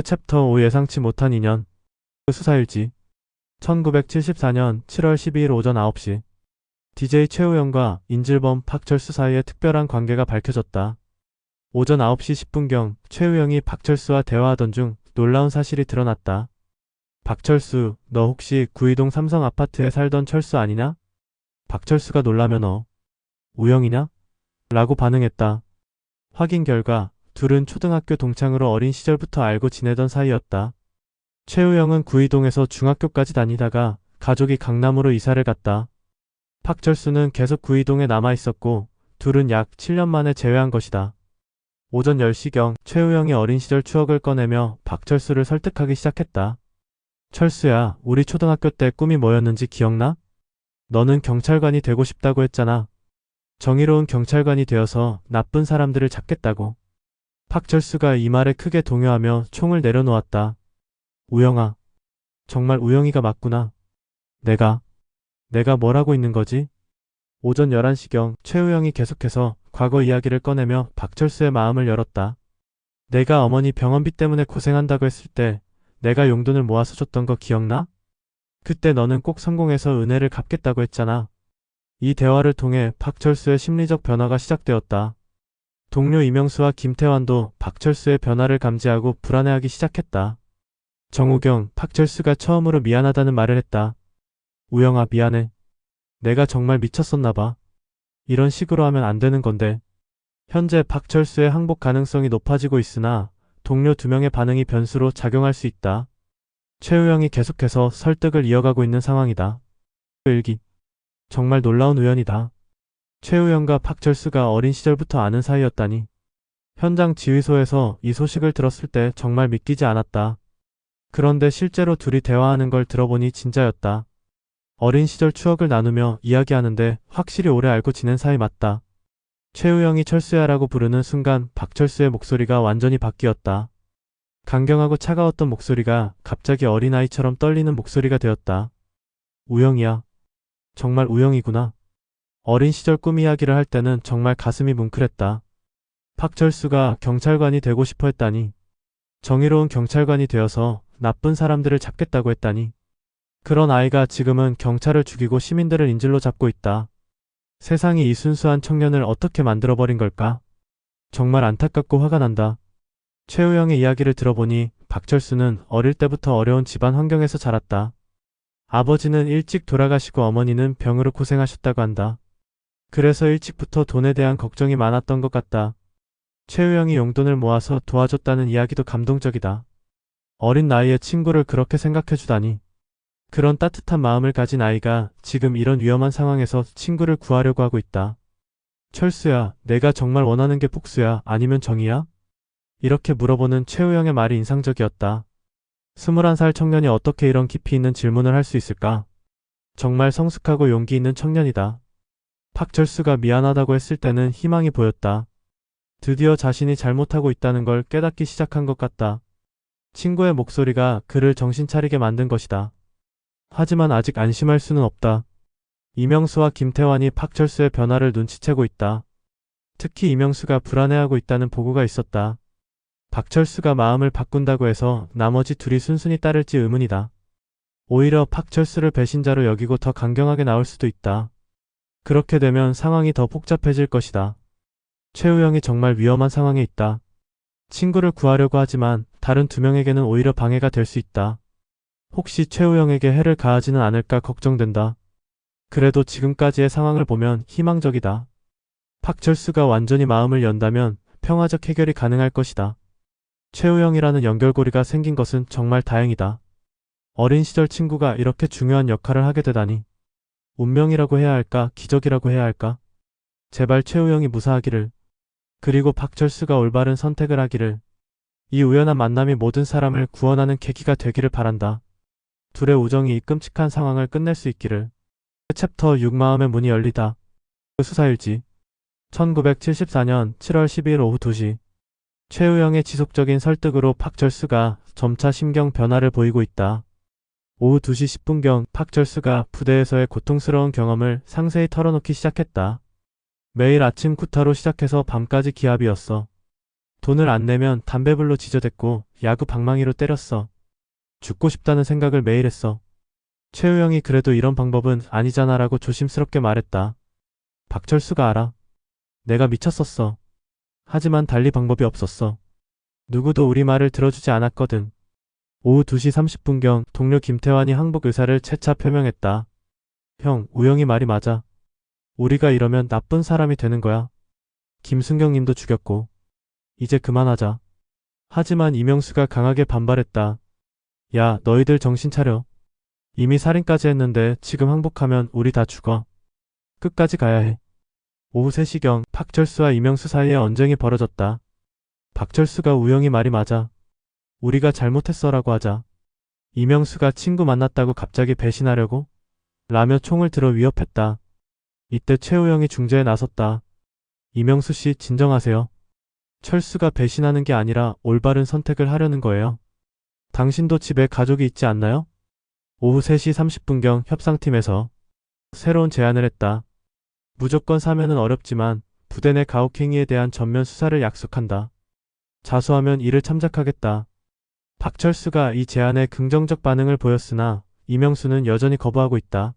챕터 5 예상치 못한 인연. 수사일지. 1974년 7월 12일 오전 9시. DJ 최우영과 인질범 박철수 사이의 특별한 관계가 밝혀졌다. 오전 9시 10분경 최우영이 박철수와 대화하던 중 놀라운 사실이 드러났다. 박철수, 너 혹시 구이동 삼성 아파트에 살던 철수 아니냐? 박철수가 놀라며 너 우영이냐? 라고 반응했다. 확인 결과 둘은 초등학교 동창으로 어린 시절부터 알고 지내던 사이였다. 최우영은 구이동에서 중학교까지 다니다가 가족이 강남으로 이사를 갔다. 박철수는 계속 구이동에 남아있었고 둘은 약 7년 만에 재회한 것이다. 오전 10시경 최우영이 어린 시절 추억을 꺼내며 박철수를 설득하기 시작했다. 철수야, 우리 초등학교 때 꿈이 뭐였는지 기억나? 너는 경찰관이 되고 싶다고 했잖아. 정의로운 경찰관이 되어서 나쁜 사람들을 잡겠다고. 박철수가 이 말에 크게 동요하며 총을 내려놓았다. 우영아, 정말 우영이가 맞구나. 내가 뭘 하고 있는 거지? 오전 11시경 최우영이 계속해서 과거 이야기를 꺼내며 박철수의 마음을 열었다. 내가 어머니 병원비 때문에 고생한다고 했을 때 내가 용돈을 모아서 줬던 거 기억나? 그때 너는 꼭 성공해서 은혜를 갚겠다고 했잖아. 이 대화를 통해 박철수의 심리적 변화가 시작되었다. 동료 이명수와 김태환도 박철수의 변화를 감지하고 불안해하기 시작했다. 정우경, 박철수가 처음으로 미안하다는 말을 했다. 우영아, 미안해. 내가 정말 미쳤었나봐. 이런 식으로 하면 안 되는 건데. 현재 박철수의 항복 가능성이 높아지고 있으나 동료 2명의 반응이 변수로 작용할 수 있다. 최우영이 계속해서 설득을 이어가고 있는 상황이다. 일기. 정말 놀라운 우연이다. 최우영과 박철수가 어린 시절부터 아는 사이였다니. 현장 지휘소에서 이 소식을 들었을 때 정말 믿기지 않았다. 그런데 실제로 둘이 대화하는 걸 들어보니 진짜였다. 어린 시절 추억을 나누며 이야기하는데 확실히 오래 알고 지낸 사이 맞다. 최우영이 철수야라고 부르는 순간 박철수의 목소리가 완전히 바뀌었다. 강경하고 차가웠던 목소리가 갑자기 어린아이처럼 떨리는 목소리가 되었다. 우영이야. 정말 우영이구나. 어린 시절 꿈 이야기를 할 때는 정말 가슴이 뭉클했다. 박철수가 경찰관이 되고 싶어 했다니. 정의로운 경찰관이 되어서 나쁜 사람들을 잡겠다고 했다니. 그런 아이가 지금은 경찰을 죽이고 시민들을 인질로 잡고 있다. 세상이 이 순수한 청년을 어떻게 만들어버린 걸까? 정말 안타깝고 화가 난다. 최우영의 이야기를 들어보니 박철수는 어릴 때부터 어려운 집안 환경에서 자랐다. 아버지는 일찍 돌아가시고 어머니는 병으로 고생하셨다고 한다. 그래서 일찍부터 돈에 대한 걱정이 많았던 것 같다. 최우영이 용돈을 모아서 도와줬다는 이야기도 감동적이다. 어린 나이에 친구를 그렇게 생각해주다니. 그런 따뜻한 마음을 가진 아이가 지금 이런 위험한 상황에서 친구를 구하려고 하고 있다. 철수야, 내가 정말 원하는 게 복수야, 아니면 정의야? 이렇게 물어보는 최우영의 말이 인상적이었다. 21살 청년이 어떻게 이런 깊이 있는 질문을 할 수 있을까? 정말 성숙하고 용기 있는 청년이다. 박철수가 미안하다고 했을 때는 희망이 보였다. 드디어 자신이 잘못하고 있다는 걸 깨닫기 시작한 것 같다. 친구의 목소리가 그를 정신 차리게 만든 것이다. 하지만 아직 안심할 수는 없다. 이명수와 김태환이 박철수의 변화를 눈치채고 있다. 특히 이명수가 불안해하고 있다는 보고가 있었다. 박철수가 마음을 바꾼다고 해서 나머지 둘이 순순히 따를지 의문이다. 오히려 박철수를 배신자로 여기고 더 강경하게 나올 수도 있다. 그렇게 되면 상황이 더 복잡해질 것이다. 최우영이 정말 위험한 상황에 있다. 친구를 구하려고 하지만 다른 2명에게는 오히려 방해가 될 수 있다. 혹시 최우영에게 해를 가하지는 않을까 걱정된다. 그래도 지금까지의 상황을 보면 희망적이다. 박철수가 완전히 마음을 연다면 평화적 해결이 가능할 것이다. 최우영이라는 연결고리가 생긴 것은 정말 다행이다. 어린 시절 친구가 이렇게 중요한 역할을 하게 되다니. 운명이라고 해야 할까, 기적이라고 해야 할까? 제발 최우영이 무사하기를. 그리고 박철수가 올바른 선택을 하기를. 이 우연한 만남이 모든 사람을 구원하는 계기가 되기를 바란다. 둘의 우정이 이 끔찍한 상황을 끝낼 수 있기를. 챕터 6 마음의 문이 열리다. 수사일지. 1974년 7월 12일 오후 2시. 최우영의 지속적인 설득으로 박철수가 점차 심경 변화를 보이고 있다. 오후 2시 10분경 박철수가 부대에서의 고통스러운 경험을 상세히 털어놓기 시작했다. 매일 아침 구타로 시작해서 밤까지 기합이었어. 돈을 안 내면 담배불로 지저댔고 야구 방망이로 때렸어. 죽고 싶다는 생각을 매일 했어. 최우영이 그래도 이런 방법은 아니잖아라고 조심스럽게 말했다. 박철수가 알아. 내가 미쳤었어. 하지만 달리 방법이 없었어. 누구도 우리 말을 들어주지 않았거든. 오후 2시 30분경 동료 김태환이 항복 의사를 재차 표명했다. 형, 우영이 말이 맞아. 우리가 이러면 나쁜 사람이 되는 거야. 김순경 님도 죽였고. 이제 그만하자. 하지만 이명수가 강하게 반발했다. 야, 너희들 정신 차려. 이미 살인까지 했는데 지금 항복하면 우리 다 죽어. 끝까지 가야 해. 오후 3시경 박철수와 이명수 사이에 언쟁이 벌어졌다. 박철수가 우영이 말이 맞아. 우리가 잘못했어라고 하자. 이명수가 친구 만났다고 갑자기 배신하려고? 라며 총을 들어 위협했다. 이때 최우영이 중재에 나섰다. 이명수 씨 진정하세요. 철수가 배신하는 게 아니라 올바른 선택을 하려는 거예요. 당신도 집에 가족이 있지 않나요? 오후 3시 30분경 협상팀에서 새로운 제안을 했다. 무조건 사면은 어렵지만 부대 내 가혹행위에 대한 전면 수사를 약속한다. 자수하면 이를 참작하겠다. 박철수가 이 제안에 긍정적 반응을 보였으나 이명수는 여전히 거부하고 있다.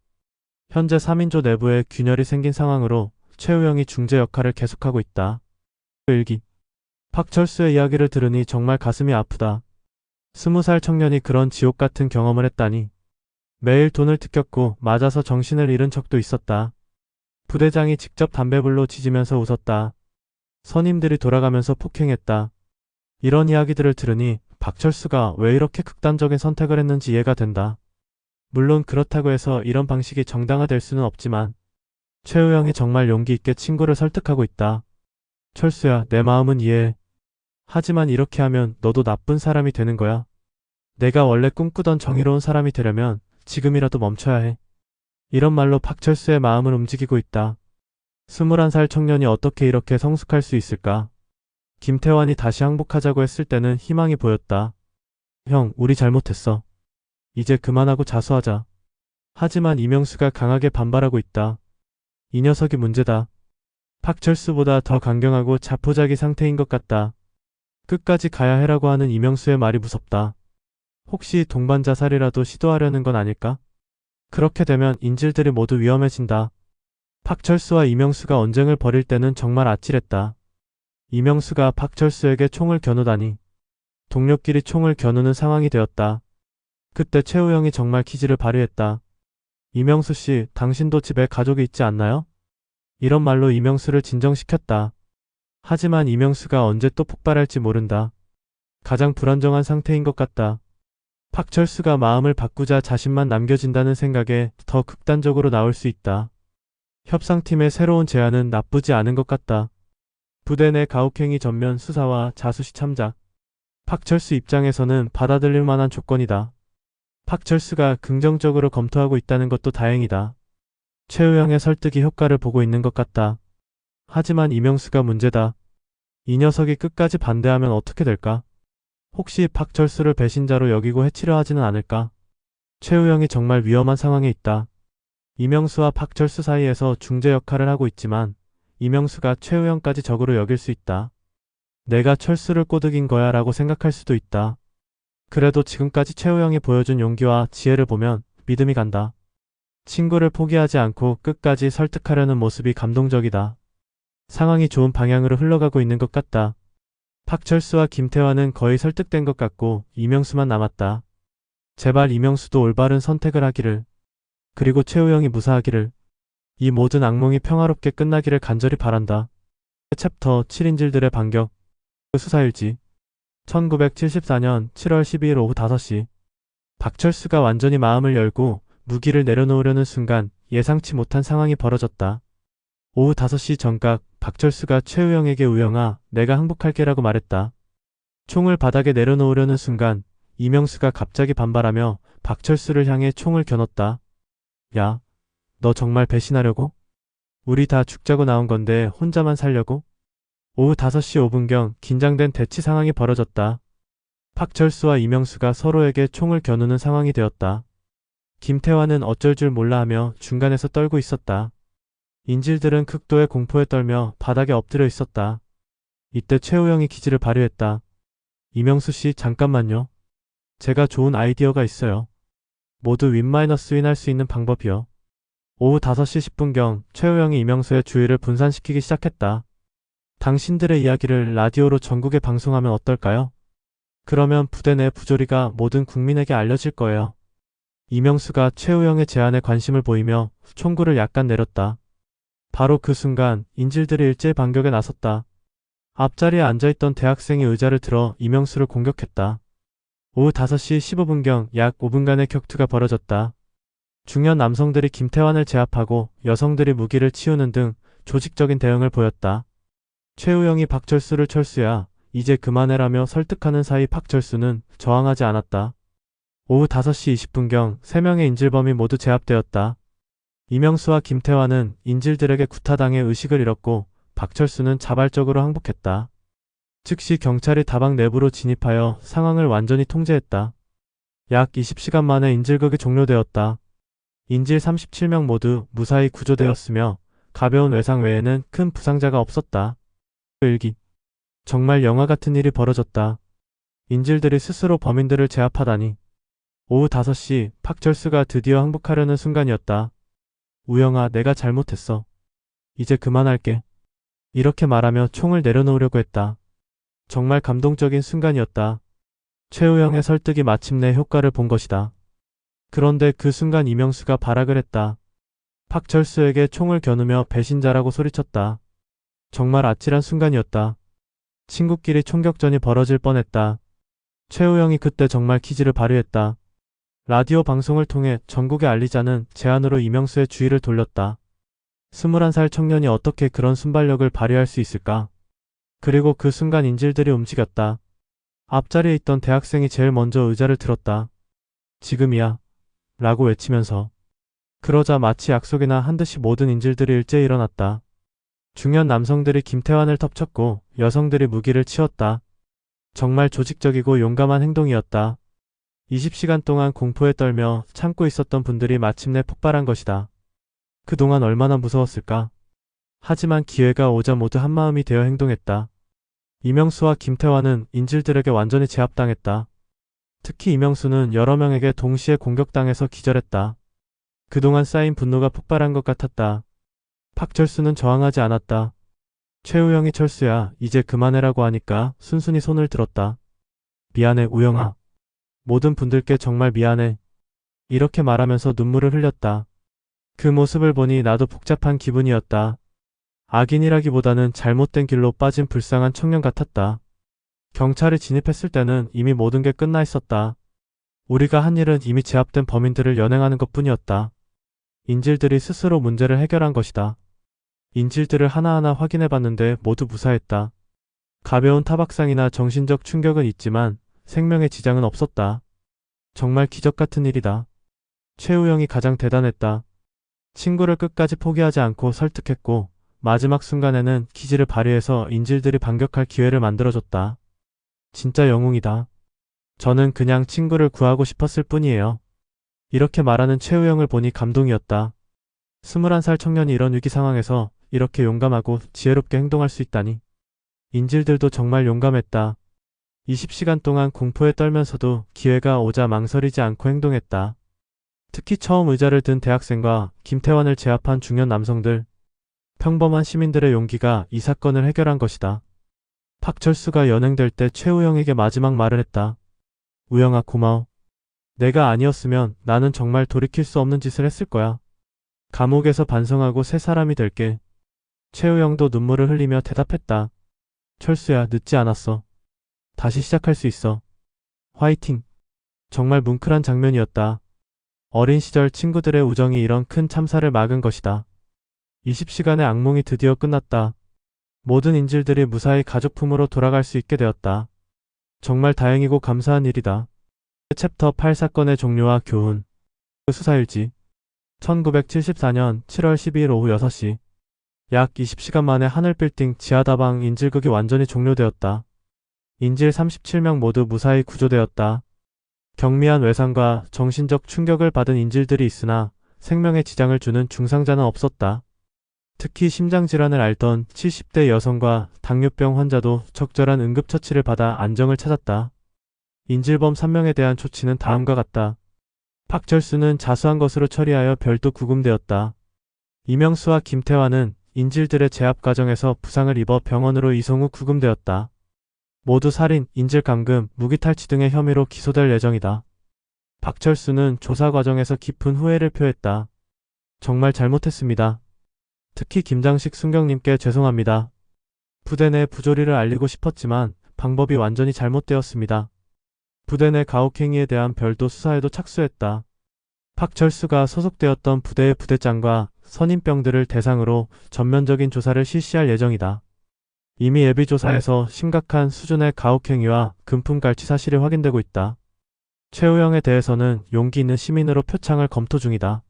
현재 3인조 내부에 균열이 생긴 상황으로 최우영이 중재 역할을 계속하고 있다. 일기. 박철수의 이야기를 들으니 정말 가슴이 아프다. 20살 청년이 그런 지옥 같은 경험을 했다니. 매일 돈을 뜯겼고 맞아서 정신을 잃은 적도 있었다. 부대장이 직접 담배불로 지지면서 웃었다. 선임들이 돌아가면서 폭행했다. 이런 이야기들을 들으니 박철수가 왜 이렇게 극단적인 선택을 했는지 이해가 된다. 물론 그렇다고 해서 이런 방식이 정당화될 수는 없지만 최우영이 정말 용기 있게 친구를 설득하고 있다. 철수야, 내 마음은 이해해. 하지만 이렇게 하면 너도 나쁜 사람이 되는 거야. 내가 원래 꿈꾸던 정의로운 사람이 되려면 지금이라도 멈춰야 해. 이런 말로 박철수의 마음을 움직이고 있다. 21살 청년이 어떻게 이렇게 성숙할 수 있을까? 김태환이 다시 항복하자고 했을 때는 희망이 보였다. 형, 우리 잘못했어. 이제 그만하고 자수하자. 하지만 이명수가 강하게 반발하고 있다. 이 녀석이 문제다. 박철수보다 더 강경하고 자포자기 상태인 것 같다. 끝까지 가야 해라고 하는 이명수의 말이 무섭다. 혹시 동반 자살이라도 시도하려는 건 아닐까? 그렇게 되면 인질들이 모두 위험해진다. 박철수와 이명수가 언쟁을 벌일 때는 정말 아찔했다. 이명수가 박철수에게 총을 겨누다니. 동료끼리 총을 겨누는 상황이 되었다. 그때 최우영이 정말 기지를 발휘했다. 이명수 씨, 당신도 집에 가족이 있지 않나요? 이런 말로 이명수를 진정시켰다. 하지만 이명수가 언제 또 폭발할지 모른다. 가장 불안정한 상태인 것 같다. 박철수가 마음을 바꾸자 자신만 남겨진다는 생각에 더 극단적으로 나올 수 있다. 협상팀의 새로운 제안은 나쁘지 않은 것 같다. 부대 내 가혹행위 전면 수사와 자수시 참작. 박철수 입장에서는 받아들일 만한 조건이다. 박철수가 긍정적으로 검토하고 있다는 것도 다행이다. 최우영의 설득이 효과를 보고 있는 것 같다. 하지만 이명수가 문제다. 이 녀석이 끝까지 반대하면 어떻게 될까? 혹시 박철수를 배신자로 여기고 해치려 하지는 않을까? 최우영이 정말 위험한 상황에 있다. 이명수와 박철수 사이에서 중재 역할을 하고 있지만 이명수가 최우영까지 적으로 여길 수 있다. 내가 철수를 꼬드긴 거야 라고 생각할 수도 있다. 그래도 지금까지 최우영이 보여준 용기와 지혜를 보면 믿음이 간다. 친구를 포기하지 않고 끝까지 설득하려는 모습이 감동적이다. 상황이 좋은 방향으로 흘러가고 있는 것 같다. 박철수와 김태환은 거의 설득된 것 같고 이명수만 남았다. 제발 이명수도 올바른 선택을 하기를. 그리고 최우영이 무사하기를. 이 모든 악몽이 평화롭게 끝나기를 간절히 바란다. 챕터 7인질들의 반격. 수사일지. 1974년 7월 12일 오후 5시. 박철수가 완전히 마음을 열고 무기를 내려놓으려는 순간 예상치 못한 상황이 벌어졌다. 오후 5시 정각 박철수가 최우영에게 우영아, 내가 항복할게라고 말했다. 총을 바닥에 내려놓으려는 순간 이명수가 갑자기 반발하며 박철수를 향해 총을 겨눴다. 야, 너 정말 배신하려고? 우리 다 죽자고 나온 건데 혼자만 살려고? 오후 5시 5분경 긴장된 대치 상황이 벌어졌다. 박철수와 이명수가 서로에게 총을 겨누는 상황이 되었다. 김태환은 어쩔 줄 몰라 하며 중간에서 떨고 있었다. 인질들은 극도의 공포에 떨며 바닥에 엎드려 있었다. 이때 최우영이 기지를 발휘했다. 이명수 씨, 잠깐만요. 제가 좋은 아이디어가 있어요. 모두 윈-윈 할 수 있는 방법이요. 오후 5시 10분경 최우영이 이명수의 주의를 분산시키기 시작했다. 당신들의 이야기를 라디오로 전국에 방송하면 어떨까요? 그러면 부대 내 부조리가 모든 국민에게 알려질 거예요. 이명수가 최우영의 제안에 관심을 보이며 총구를 약간 내렸다. 바로 그 순간 인질들이 일제반격에 나섰다. 앞자리에 앉아있던 대학생이 의자를 들어 이명수를 공격했다. 오후 5시 15분경 약 5분간의 격투가 벌어졌다. 중년 남성들이 김태환을 제압하고 여성들이 무기를 치우는 등 조직적인 대응을 보였다. 최우영이 박철수를 철수야, 이제 그만해라며 설득하는 사이 박철수는 저항하지 않았다. 오후 5시 20분경 3명의 인질범이 모두 제압되었다. 이명수와 김태환은 인질들에게 구타당해 의식을 잃었고 박철수는 자발적으로 항복했다. 즉시 경찰이 다방 내부로 진입하여 상황을 완전히 통제했다. 약 20시간 만에 인질극이 종료되었다. 인질 37명 모두 무사히 구조되었으며 가벼운 외상 외에는 큰 부상자가 없었다. 일기. 정말 영화 같은 일이 벌어졌다. 인질들이 스스로 범인들을 제압하다니. 오후 5시 박철수가 드디어 항복하려는 순간이었다. 우영아, 내가 잘못했어. 이제 그만할게. 이렇게 말하며 총을 내려놓으려고 했다. 정말 감동적인 순간이었다. 최우영의 설득이 마침내 효과를 본 것이다. 그런데 그 순간 이명수가 발악을 했다. 박철수에게 총을 겨누며 배신자라고 소리쳤다. 정말 아찔한 순간이었다. 친구끼리 총격전이 벌어질 뻔했다. 최우영이 그때 정말 기지를 발휘했다. 라디오 방송을 통해 전국에 알리자는 제안으로 이명수의 주의를 돌렸다. 21살 청년이 어떻게 그런 순발력을 발휘할 수 있을까? 그리고 그 순간 인질들이 움직였다. 앞자리에 있던 대학생이 제일 먼저 의자를 들었다. 지금이야. 라고 외치면서. 그러자 마치 약속이나 한 듯이 모든 인질들이 일제히 일어났다. 중년 남성들이 김태환을 덮쳤고 여성들이 무기를 치웠다. 정말 조직적이고 용감한 행동이었다. 20시간 동안 공포에 떨며 참고 있었던 분들이 마침내 폭발한 것이다. 그동안 얼마나 무서웠을까? 하지만 기회가 오자 모두 한마음이 되어 행동했다. 이명수와 김태환은 인질들에게 완전히 제압당했다. 특히 이명수는 여러 명에게 동시에 공격당해서 기절했다. 그동안 쌓인 분노가 폭발한 것 같았다. 박철수는 저항하지 않았다. 최우영이 철수야, 이제 그만해라고 하니까 순순히 손을 들었다. 미안해, 우영아. 모든 분들께 정말 미안해. 이렇게 말하면서 눈물을 흘렸다. 그 모습을 보니 나도 복잡한 기분이었다. 악인이라기보다는 잘못된 길로 빠진 불쌍한 청년 같았다. 경찰이 진입했을 때는 이미 모든 게 끝나 있었다. 우리가 한 일은 이미 제압된 범인들을 연행하는 것뿐이었다. 인질들이 스스로 문제를 해결한 것이다. 인질들을 하나하나 확인해봤는데 모두 무사했다. 가벼운 타박상이나 정신적 충격은 있지만 생명에 지장은 없었다. 정말 기적 같은 일이다. 최우영이 가장 대단했다. 친구를 끝까지 포기하지 않고 설득했고 마지막 순간에는 기지를 발휘해서 인질들이 반격할 기회를 만들어줬다. 진짜 영웅이다. 저는 그냥 친구를 구하고 싶었을 뿐이에요. 이렇게 말하는 최우영을 보니 감동이었다. 21살 청년이 이런 위기 상황에서 이렇게 용감하고 지혜롭게 행동할 수 있다니. 인질들도 정말 용감했다. 20시간 동안 공포에 떨면서도 기회가 오자 망설이지 않고 행동했다. 특히 처음 의자를 든 대학생과 김태환을 제압한 중년 남성들. 평범한 시민들의 용기가 이 사건을 해결한 것이다. 박철수가 연행될 때 최우영에게 마지막 말을 했다. 우영아, 고마워. 내가 아니었으면 나는 정말 돌이킬 수 없는 짓을 했을 거야. 감옥에서 반성하고 새 사람이 될게. 최우영도 눈물을 흘리며 대답했다. 철수야, 늦지 않았어. 다시 시작할 수 있어. 화이팅. 정말 뭉클한 장면이었다. 어린 시절 친구들의 우정이 이런 큰 참사를 막은 것이다. 20시간의 악몽이 드디어 끝났다. 모든 인질들이 무사히 가족품으로 돌아갈 수 있게 되었다. 정말 다행이고 감사한 일이다. 챕터 8 사건의 종료와 교훈. 수사일지. 1974년 7월 12일 오후 6시. 약 20시간 만에 하늘빌딩 지하다방 인질극이 완전히 종료되었다. 인질 37명 모두 무사히 구조되었다. 경미한 외상과 정신적 충격을 받은 인질들이 있으나 생명에 지장을 주는 중상자는 없었다. 특히 심장질환을 앓던 70대 여성과 당뇨병 환자도 적절한 응급처치를 받아 안정을 찾았다. 인질범 3명에 대한 조치는 다음과 같다. 박철수는 자수한 것으로 처리하여 별도 구금되었다. 이명수와 김태환은 인질들의 제압 과정에서 부상을 입어 병원으로 이송 후 구금되었다. 모두 살인, 인질감금, 무기탈취 등의 혐의로 기소될 예정이다. 박철수는 조사 과정에서 깊은 후회를 표했다. 정말 잘못했습니다. 특히 김장식 순경님께 죄송합니다. 부대 내 부조리를 알리고 싶었지만 방법이 완전히 잘못되었습니다. 부대 내 가혹행위에 대한 별도 수사에도 착수했다. 박철수가 소속되었던 부대의 부대장과 선임병들을 대상으로 전면적인 조사를 실시할 예정이다. 이미 예비조사에서 심각한 수준의 가혹행위와 금품갈취 사실이 확인되고 있다. 최우영에 대해서는 용기 있는 시민으로 표창을 검토 중이다.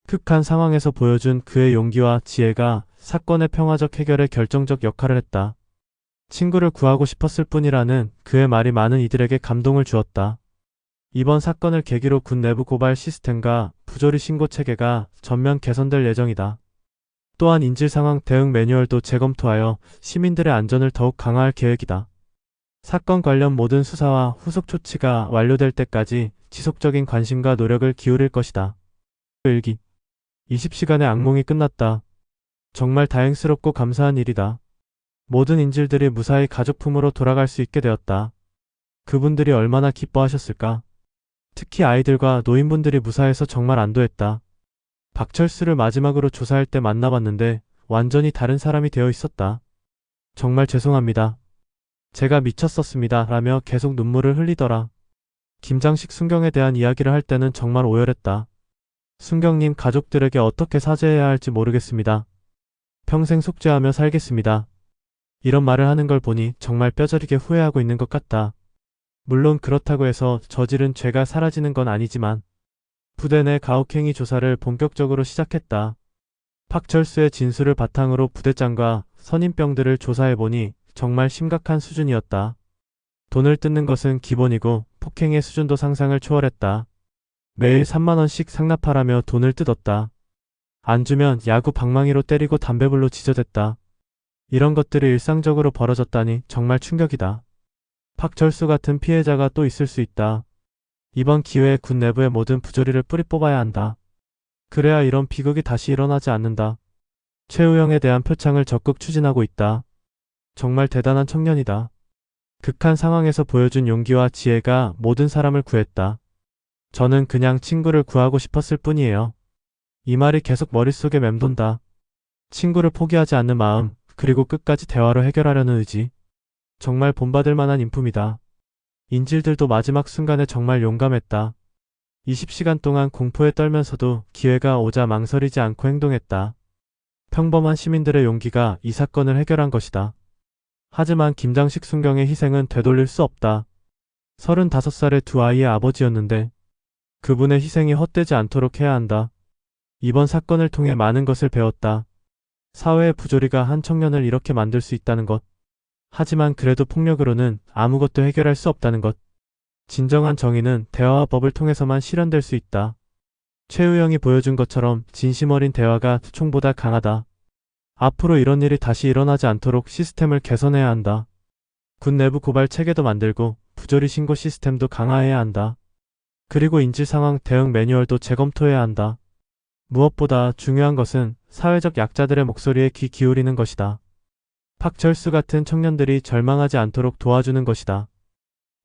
극한 상황에서 보여준 그의 용기와 지혜가 사건의 평화적 해결에 결정적 역할을 했다. 친구를 구하고 싶었을 뿐이라는 그의 말이 많은 이들에게 감동을 주었다. 이번 사건을 계기로 군 내부 고발 시스템과 부조리 신고 체계가 전면 개선될 예정이다. 또한 인질 상황 대응 매뉴얼도 재검토하여 시민들의 안전을 더욱 강화할 계획이다. 사건 관련 모든 수사와 후속 조치가 완료될 때까지 지속적인 관심과 노력을 기울일 것이다. 일기 20시간의 악몽이 끝났다. 정말 다행스럽고 감사한 일이다. 모든 인질들이 무사히 가족품으로 돌아갈 수 있게 되었다. 그분들이 얼마나 기뻐하셨을까? 특히 아이들과 노인분들이 무사해서 정말 안도했다. 박철수를 마지막으로 조사할 때 만나봤는데 완전히 다른 사람이 되어 있었다. 정말 죄송합니다. 제가 미쳤었습니다. 라며 계속 눈물을 흘리더라. 김장식 순경에 대한 이야기를 할 때는 정말 오열했다. 순경님 가족들에게 어떻게 사죄해야 할지 모르겠습니다. 평생 속죄하며 살겠습니다. 이런 말을 하는 걸 보니 정말 뼈저리게 후회하고 있는 것 같다. 물론 그렇다고 해서 저지른 죄가 사라지는 건 아니지만 부대 내 가혹행위 조사를 본격적으로 시작했다. 박철수의 진술을 바탕으로 부대장과 선임병들을 조사해보니 정말 심각한 수준이었다. 돈을 뜯는 것은 기본이고 폭행의 수준도 상상을 초월했다. 매일 3만원씩 상납하라며 돈을 뜯었다. 안 주면 야구 방망이로 때리고 담배불로 지저댔다. 이런 것들이 일상적으로 벌어졌다니 정말 충격이다. 박철수 같은 피해자가 또 있을 수 있다. 이번 기회에 군 내부의 모든 부조리를 뿌리 뽑아야 한다. 그래야 이런 비극이 다시 일어나지 않는다. 최우영에 대한 표창을 적극 추진하고 있다. 정말 대단한 청년이다. 극한 상황에서 보여준 용기와 지혜가 모든 사람을 구했다. 저는 그냥 친구를 구하고 싶었을 뿐이에요. 이 말이 계속 머릿속에 맴돈다. 친구를 포기하지 않는 마음, 그리고 끝까지 대화로 해결하려는 의지. 정말 본받을 만한 인품이다. 인질들도 마지막 순간에 정말 용감했다. 20시간 동안 공포에 떨면서도 기회가 오자 망설이지 않고 행동했다. 평범한 시민들의 용기가 이 사건을 해결한 것이다. 하지만 김장식 순경의 희생은 되돌릴 수 없다. 35살의 두 아이의 아버지였는데 그분의 희생이 헛되지 않도록 해야 한다. 이번 사건을 통해 많은 것을 배웠다. 사회의 부조리가 한 청년을 이렇게 만들 수 있다는 것. 하지만 그래도 폭력으로는 아무것도 해결할 수 없다는 것. 진정한 정의는 대화와 법을 통해서만 실현될 수 있다. 최우영이 보여준 것처럼 진심 어린 대화가 총보다 강하다. 앞으로 이런 일이 다시 일어나지 않도록 시스템을 개선해야 한다. 군 내부 고발 체계도 만들고 부조리 신고 시스템도 강화해야 한다. 그리고 인질 상황 대응 매뉴얼도 재검토해야 한다. 무엇보다 중요한 것은 사회적 약자들의 목소리에 귀 기울이는 것이다. 박철수 같은 청년들이 절망하지 않도록 도와주는 것이다.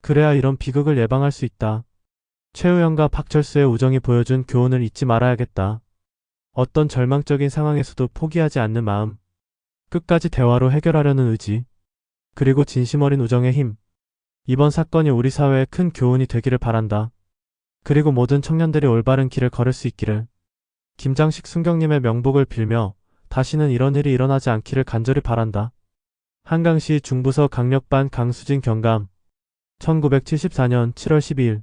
그래야 이런 비극을 예방할 수 있다. 최우영과 박철수의 우정이 보여준 교훈을 잊지 말아야겠다. 어떤 절망적인 상황에서도 포기하지 않는 마음, 끝까지 대화로 해결하려는 의지, 그리고 진심 어린 우정의 힘. 이번 사건이 우리 사회에 큰 교훈이 되기를 바란다. 그리고 모든 청년들이 올바른 길을 걸을 수 있기를. 김장식 순경님의 명복을 빌며 다시는 이런 일이 일어나지 않기를 간절히 바란다. 한강시 중부서 강력반 강수진 경감 1974년 7월 12일